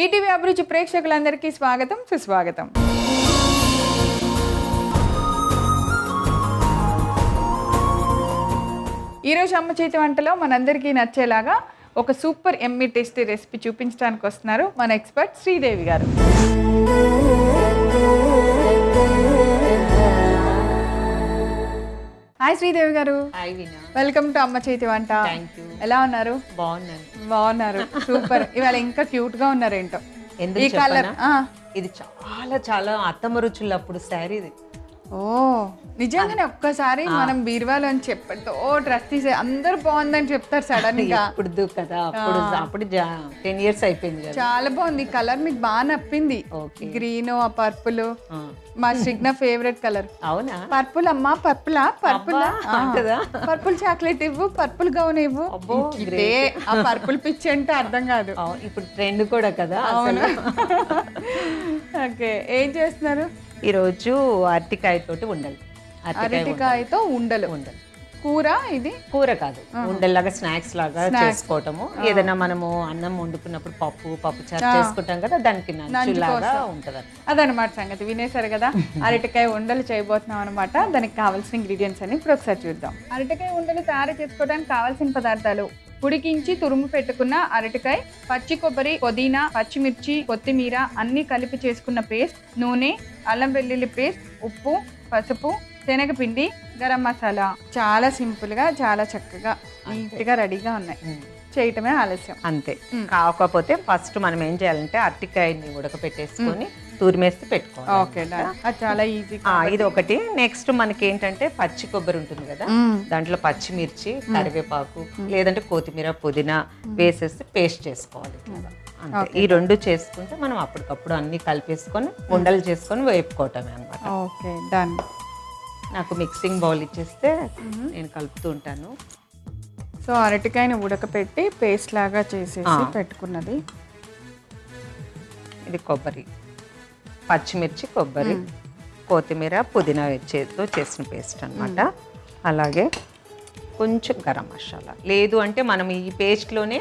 ETV అభిరుచి ప్రేక్షకులందరికీ స్వాగతం సుస్వాగతం. ఈరోజు అమ్మ చేతి వంటలో మనందరికీ నచ్చేలాగా ఒక సూపర్ ఎమ్మీ టేస్టీ రెసిపీ చూపించడానికి వస్తున్నారు మన ఎక్స్పర్ట్ శ్రీదేవి గారు. హాయ్ శ్రీదేవి గారు. వెల్కమ్ టు అమ్మ చేతి వంట. ఎలా ఉన్నారు? బాగున్నారు. సూపర్. ఇవాళ ఇంకా క్యూట్ గా ఉన్నారేంటో. ఈ కలర్ ఇది చాలా చాలా అత్తమ్మ రుచులు అప్పుడు శారీ ఇది. ఓ నిజంగానే ఒక్కసారి మనం బీరువాలోని చెప్పతో డ్రెస్ తీసే అందరూ బాగుందని చెప్తారు సడన్ గా. ఇప్పుడు కదా అప్పుడు 10 years అయిపోయింది కదా. చాలా బాగుంది కలర్, మీకు బాగా నప్పింది. గ్రీన్ ఆ పర్పుల్ మా సిగ్నా ఫేవరెట్ కలర్. అవునా? పర్పుల్ అమ్మా, పర్పుల్ పర్పుల్ చాక్లెట్ ఇవ్వు, పర్పుల్ గౌన్ ఇవ్వు. ఇదే ఆ పర్పుల్ పిచ్చి అంటే అర్థం కాదు. ఇప్పుడు ట్రెండ్ కూడా కదా. ఓకే, ఏం చేస్తున్నారు ఈరోజు? అరటికాయతోటి ఉండలు. అరటికాయతో ఉండలు. కూర? ఇది కూర కాదు, ఉండల్లాగా స్నాక్స్ లాగా చేసుకోవటము. ఏదైనా మనము అన్నం వండుకున్నప్పుడు పప్పు చారు చేసుకుంటాం కదా, దానికి నంచులాగా ఉంటది. అదనమాట సంగతి. వినేశారు కదా, అరటికాయ ఉండలు చేయబోతున్నాం అనమాట. దానికి కావాల్సిన ఇంగ్రీడియంట్స్ అని ఇప్పుడు ఒకసారి చూద్దాం. అరటికాయ ఉండలు తయారు చేసుకోవడానికి కావాల్సిన పదార్థాలు: ఉడికించి తురుము పెట్టుకున్న అరటికాయ, పచ్చి కొబ్బరి, పుదీనా, పచ్చిమిర్చి, కొత్తిమీర అన్ని కలిపి చేసుకున్న పేస్ట్, నూనె, అల్లం వెల్లుల్లి పేస్ట్, ఉప్పు, పసుపు, శనగపిండి, గరం మసాలా. చాలా సింపుల్ గా, చాలా చక్కగా, నీట్ గా రెడీగా ఉన్నాయి. చేయటమే ఆలస్యం అంతే. కాకపోతే ఫస్ట్ మనం ఏం చేయాలంటే అరటికాయని ఉడకపెట్టేసుకొని తూరిమేస్తే పెట్టుకోవాలి. ఓకే, చాలా ఈజీ. ఇది ఒకటి. నెక్స్ట్ మనకి ఏంటంటే పచ్చి కొబ్బరి ఉంటుంది కదా, దాంట్లో పచ్చిమిర్చి, కరివేపాకు లేదంటే కొత్తిమీర, పుదీనా వేసేసి పేస్ట్ చేసుకోవాలి. అంతే. ఈ రెండు చేసుకుంటే మనం అప్పటికప్పుడు అన్ని కలిపేసుకొని ఉండలు చేసుకొని వేపుకోవటమే అనమాట. Okay, done. నాకు మిక్సింగ్ బౌల్ ఇచ్చేస్తే నేను కలుపుతూ ఉంటాను. సో అరటికాయని ఉడకపెట్టి పేస్ట్ లాగా చేసేసి పెట్టుకున్నది. ఇది కొబ్బరి, పచ్చిమిర్చి, కొబ్బరి, కొత్తిమీర, పుదీనా చేతితో చేసిన పేస్ట్ అనమాట. అలాగే కొంచెం గరం మసాలా. లేదు అంటే మనం ఈ పేస్ట్లోనే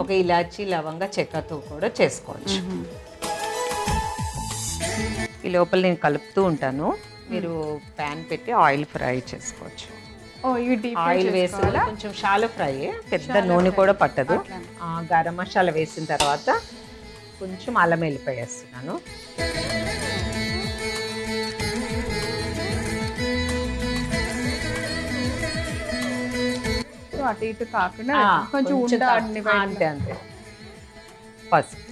ఒక ఇలాచీ, లవంగ, చెక్కతో కూడా చేసుకోవచ్చు. ఈ లోపల నేను కలుపుతూ ఉంటాను. మీరు ప్యాన్ పెట్టి ఆయిల్ ఫ్రై చేసుకోవచ్చు. ఆయిల్ వేసి కొంచెం షాలో ఫ్రై, పెద్ద నూనె కూడా పట్టదు. గరం మసాలా వేసిన తర్వాత కొంచెం అల్లం వెల్లిపాయ వేస్తున్నాను. అటు ఇటు కాకుండా కొంచెం అంతే అంతే. పసుపు,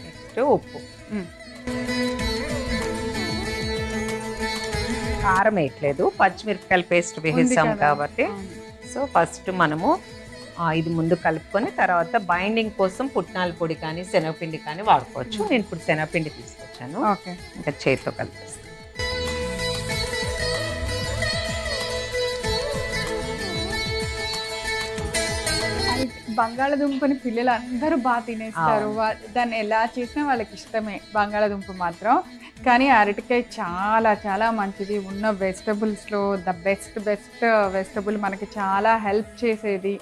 నెక్స్ట్ ఉప్పు, కారం వేయట్లేదు, పచ్చిమిరపకాయల పేస్ట్ వేసాం కాబట్టి. సో ఫస్ట్ మనము ఇది ముందు కలుపుకొని తర్వాత బైండింగ్ కోసం పుట్నాల పొడి కానీ శనగపిండి కానీ వాడుకోవచ్చు. నేను ఇప్పుడు శనగపిండి తీసుకొచ్చాను. ఇంకా చేతితో కలిపేస్తాను. బంగాళదుంపని పిల్లలు అందరూ బాగా తినేస్తారు. దాన్ని ఎలా చేసినా వాళ్ళకి ఇష్టమే బంగాళదుంప మాత్రం. కానీ అరటికాయ చాలా చాలా మంచిది. ఉన్న వెజిటబుల్స్లో బెస్ట్ వెజిటబుల్, మనకి చాలా హెల్ప్ చేసేది,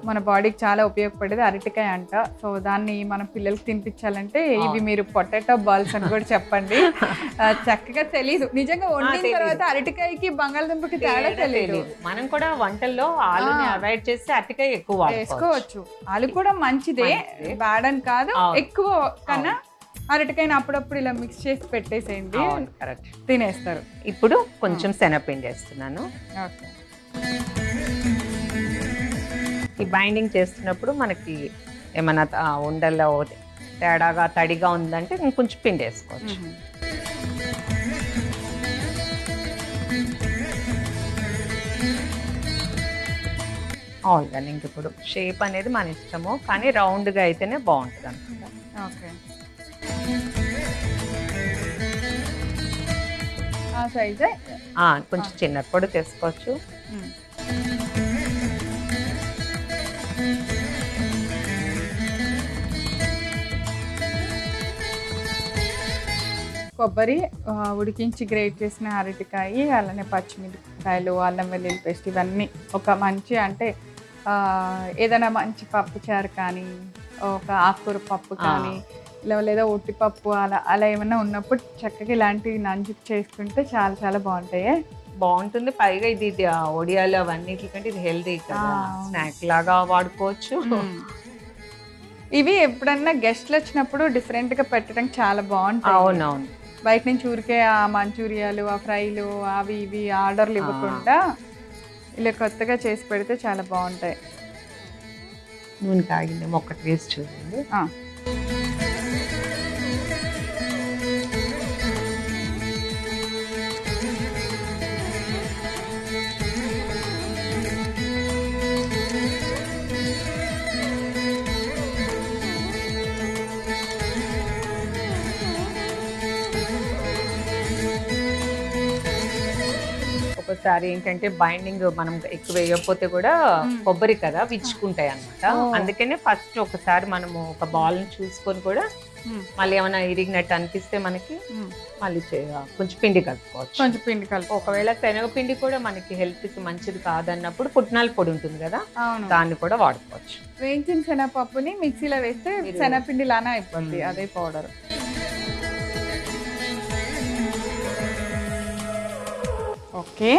మన బాడీకి చాలా ఉపయోగపడేది అరటికాయ అంట. సో దాన్ని మనం పిల్లలకి తినిపించాలంటే ఇవి మీరు పొటాటో బాల్స్ అని కూడా చెప్పండి. చక్కగా తెలీదు నిజంగా, వండిన తర్వాత అరటికాయకి బంగాళదుంపకి తేడా తెలియదు. మనం కూడా వంటల్లో ఆలుని అవాయిడ్ చేసి అరటికాయ ఎక్కువ వేసుకోవచ్చు. ఆలు కూడా మంచిదే, బ్యాడ్ అని కాదు. ఎక్కువ కన్నా అరటికాయని అప్పుడప్పుడు ఇలా మిక్స్ చేసి పెట్టేసేయండి, తినేస్తారు. ఇప్పుడు కొంచెం శనగపిండి వేస్తున్నాను. ఈ బైండింగ్ చేస్తున్నప్పుడు మనకి ఏమైనా ఉండల్లో తేడాగా తడిగా ఉందంటే ఇంకొంచెం పిండి వేసుకోవచ్చు. ఆల్గా ఇంక ఇప్పుడు షేప్ అనేది మన ఇష్టము, కానీ రౌండ్గా అయితేనే బాగుంటుంది అనమాట. ఓకే, ఆ సైజే. కొంచెం చిన్నది కూడా చేసుకోవచ్చు. కొబ్బరి, ఉడికించి గ్రేట్ చేసిన అరటికాయ, అలానే పచ్చిమిరపకాయలు, అల్లం వెల్లుల్లి పేస్ట్, ఇవన్నీ ఒక మంచి అంటే ఏదైనా మంచి పప్పుచారు కానీ ఒక ఆకుకూర పప్పు కానీ లేదా ఉట్టిపప్పు అలా అలా ఏమైనా ఉన్నప్పుడు చక్కగా ఇలాంటివి నంజుకు చేసుకుంటే చాలా చాలా బాగుంటాయి. బాగుంటుంది. పైగా ఇది ఒడియాలు అవన్నిటికంటే ఇది హెల్దీ కదా, స్నాక్ లాగా వాడుకోవచ్చు. ఇవి ఎప్పుడన్నా గెస్ట్లు వచ్చినప్పుడు డిఫరెంట్ గా పెట్టడం చాలా బాగుంటాయి. అవునవును. బయట నుంచి ఊరికే ఆ మంచూరియాలు, ఆ ఫ్రైలు, అవి ఇవి ఆర్డర్లు ఇవ్వకుండా ఇలా కొత్తగా చేసి పెడితే చాలా బాగుంటాయి. నూనె కాగిందేమో ఒక్కటి వేసి చూడండి. ఒకసారి ఏంటంటే బైండింగ్ మనం ఎక్కువ వేయకపోతే కూడా కొబ్బరి కదా విచ్చుకుంటాయి అన్నమాట. అందుకనే ఫస్ట్ ఒకసారి మనము ఒక బాల్ ని చూసుకొని కూడా మళ్ళీ ఏమైనా ఇరిగినట్టు అనిపిస్తే మనకి మళ్ళీ కొంచెం పిండి కలుపుకోవచ్చు. ఒకవేళ శనగపిండి కూడా మనకి హెల్త్ కి మంచిది కాదన్నప్పుడు పుట్నాల పొడి ఉంటుంది కదా, దాన్ని కూడా వాడుకోవచ్చు. వేయించిన శనగపప్పుని మిక్సీలో వేస్తే శనగపిండి లానా అయిపోద్ది, అదే పౌడర్. ఓకే,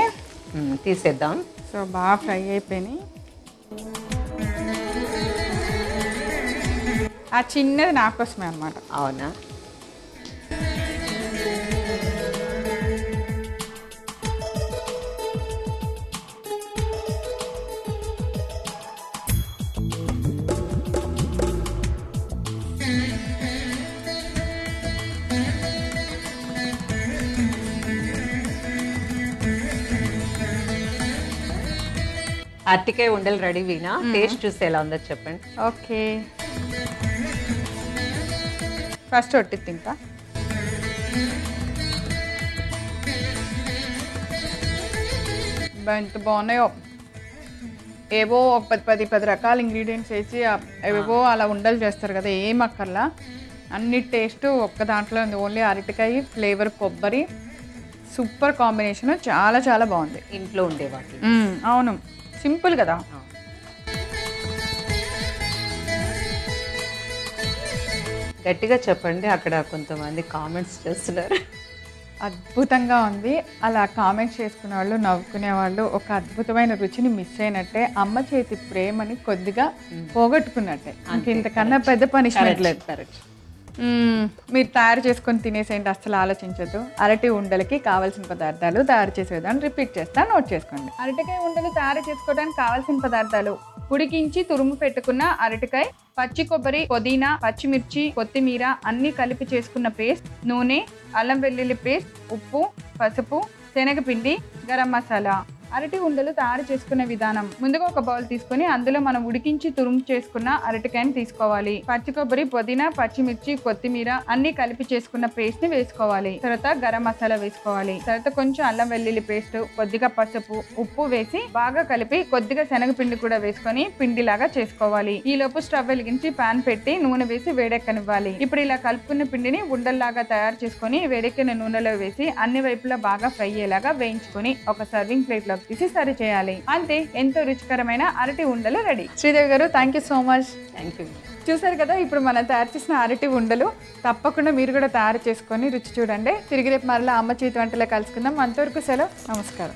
తీసేద్దాం. సో బాగా ఫ్రై అయిపోయినాయి. ఆ చిన్నది నా కోసమే అనమాట. అవునా? అరటికాయ ఉండలు రెడీ వీనా, టేస్ట్ చూస్తే ఎలా ఉందో చెప్పండి. ఓకే, ఫస్ట్ ఒట్టి తింటా. ఎంత బాగున్నాయో. ఏవో ఒక 10 రకాల ఇంగ్రీడియంట్స్ వేసి ఏవేవో అలా ఉండలు చేస్తారు కదా, ఏం అక్కర్లా. అన్ని టేస్ట్ ఒక్క దాంట్లో ఉంది. ఓన్లీ అరటికాయ ఫ్లేవర్, కొబ్బరి, సూపర్ కాంబినేషన్. చాలా చాలా బాగుంది. ఇంట్లో ఉండేవాటి. అవును, సింపుల్ కదా. గట్టిగా చెప్పండి, అక్కడ కొంతమంది కామెంట్స్ చేస్తున్నారు. అద్భుతంగా ఉంది. అలా కామెంట్స్ చేసుకునే వాళ్ళు, నవ్వుకునే వాళ్ళు ఒక అద్భుతమైన రుచిని మిస్ అయినట్టే, అమ్మ చేతి ప్రేమని కొద్దిగా పోగొట్టుకున్నట్టే. ఇంతకన్నా పెద్ద పనిష్మెంట్ లేదు. మీరు తయారు చేసుకొని తినేసేంటి, అస్సలు ఆలోచించద్దు. అరటి ఉండలకి కావాల్సిన పదార్థాలు తయారు చేసేదాన్ని రిపీట్ చేస్తాను, నోట్ చేసుకోండి. అరటికాయ ఉండలు తయారు చేసుకోవడానికి కావాల్సిన పదార్థాలు: ఉడికించి తురుము పెట్టుకున్న అరటికాయ, పచ్చి కొబ్బరి, పుదీనా, పచ్చిమిర్చి, కొత్తిమీర అన్ని కలిపి చేసుకున్న పేస్ట్, నూనె, అల్లం వెల్లుల్లి పేస్ట్, ఉప్పు, పసుపు, శనగపిండి, గరం మసాలా. అరటి ఉండలు తయారు చేసుకునే విధానం: ముందుగా ఒక బౌల్ తీసుకొని అందులో మనం ఉడికించి తురుము చేసుకున్న అరటికాయని తీసుకోవాలి. పచ్చి కొబ్బరి, పుదీనా, పచ్చిమిర్చి, కొత్తిమీర అన్ని కలిపి చేసుకున్న పేస్ట్ ని వేసుకోవాలి. తర్వాత గరం మసాలా వేసుకోవాలి. తర్వాత కొంచెం అల్లం వెల్లుల్లి పేస్ట్, కొద్దిగా పసుపు, ఉప్పు వేసి బాగా కలిపి కొద్దిగా శనగపిండి కూడా వేసుకొని పిండిలాగా చేసుకోవాలి. ఈ లోపు స్టవ్ వెలిగించి పాన్ పెట్టి నూనె వేసి వేడెక్కనివ్వాలి. ఇప్పుడు ఇలా కలుపుకున్న పిండిని ఉండల్లాగా తయారు చేసుకొని వేడెక్కిన నూనెలో వేసి అన్ని వైపులా బాగా ఫ్రై అయ్యేలాగా వేయించుకొని ఒక సర్వింగ్ ప్లేట్ లో తీసి సర్వ్ చేయాలి. అంతే, ఎంతో రుచికరమైన అరటి ఉండలు రెడీ. శ్రీదేవి గారు, thank you so much. Thank you. చూసారు కదా, ఇప్పుడు మనం తయారు చేసిన అరటి ఉండలు. తప్పకుండా మీరు కూడా తయారు చేసుకొని రుచి చూడండి. తిరిగి రేపు మరలా అమ్మ చేతి వంటలో కలుసుకుందాం. అంతవరకు సెలవు, నమస్కారం.